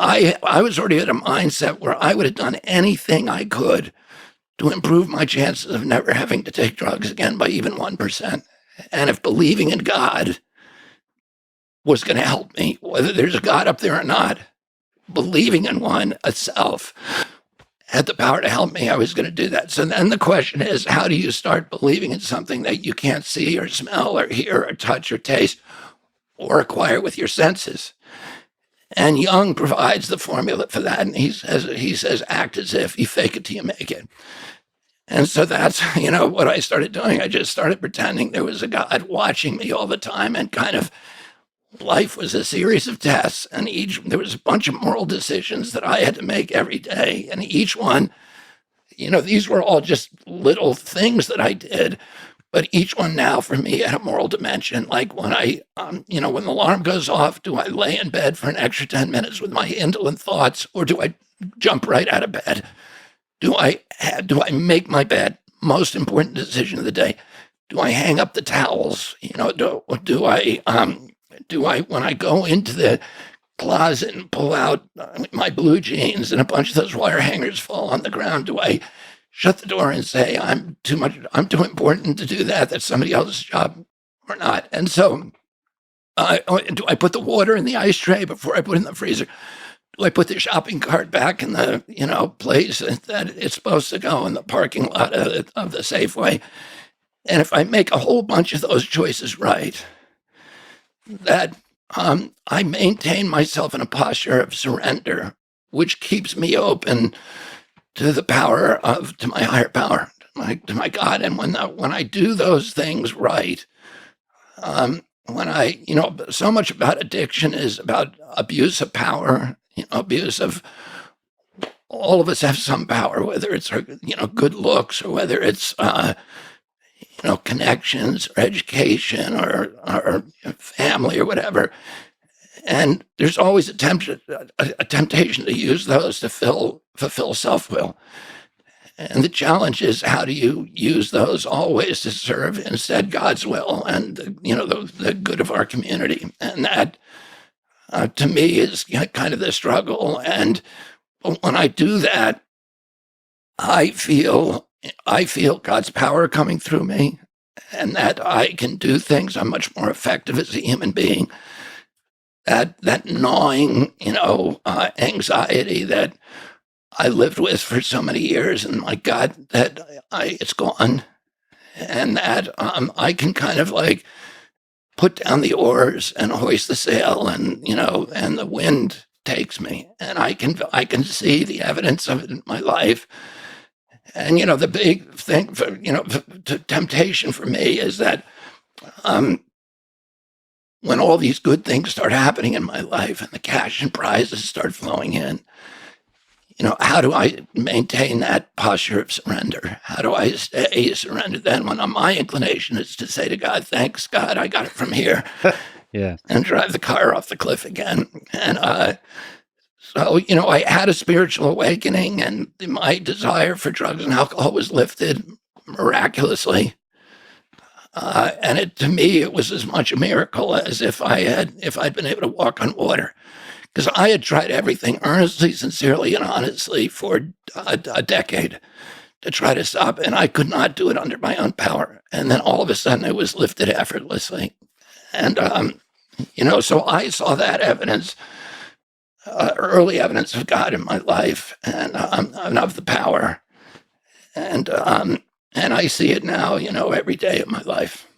I was already at a mindset where I would have done anything I could to improve my chances of never having to take drugs again by even 1%. And if believing in God was going to help me, whether there's a God up there or not, believing in one itself had the power to help me, I was going to do that. So then the question is, how do you start believing in something that you can't see or smell or hear or touch or taste or acquire with your senses? And Jung provides the formula for that. And he says, act as if, you fake it till you make it. And so that's, what I started doing. I just started pretending there was a God watching me all the time, and kind of life was a series of tests, and there was a bunch of moral decisions that I had to make every day. And each one, these were all just little things that I did, but each one now for me had a moral dimension. Like when when the alarm goes off, do I lay in bed for an extra 10 minutes with my indolent thoughts, or do I jump right out of bed? Do I make my bed? Most important decision of the day. Do I hang up the towels? Do I when I go into the closet and pull out my blue jeans and a bunch of those wire hangers fall on the ground, do I shut the door and say I'm too important to do that? That's somebody else's job, or not? And so, do I put the water in the ice tray before I put it in the freezer? Do I put the shopping cart back in the place that it's supposed to go, in the parking lot of the Safeway? And if I make a whole bunch of those choices right, that I maintain myself in a posture of surrender, which keeps me open to the to my higher power, to my God. And when I do those things right, so much about addiction is about abuse of power, abuse of, all of us have some power, whether it's good looks, or whether it's connections or education or family or whatever. And there's always a temptation to use those to fulfill self-will. And the challenge is, how do you use those always to serve instead God's will and the good of our community? And that, to me, is kind of the struggle. And when I do that, I feel God's power coming through me, and that I can do things. I'm much more effective as a human being. That gnawing, anxiety that I lived with for so many years, and my God, it's gone, and that I can kind of like put down the oars and hoist the sail, and and the wind takes me, and I can see the evidence of it in my life. And the big thing for temptation for me is that when all these good things start happening in my life and the cash and prizes start flowing in, how do I maintain that posture of surrender? How do I stay surrendered then, when my inclination is to say to God, thanks God, I got it from here. Yeah. And drive the car off the cliff again. And so, I had a spiritual awakening, and my desire for drugs and alcohol was lifted miraculously. And to me, it was as much a miracle as if I'd been able to walk on water, because I had tried everything earnestly, sincerely, and honestly for a decade to try to stop, and I could not do it under my own power. And then all of a sudden, it was lifted effortlessly. And so I saw that evidence. Early evidence of God in my life, and of the power, and I see it now, every day of my life.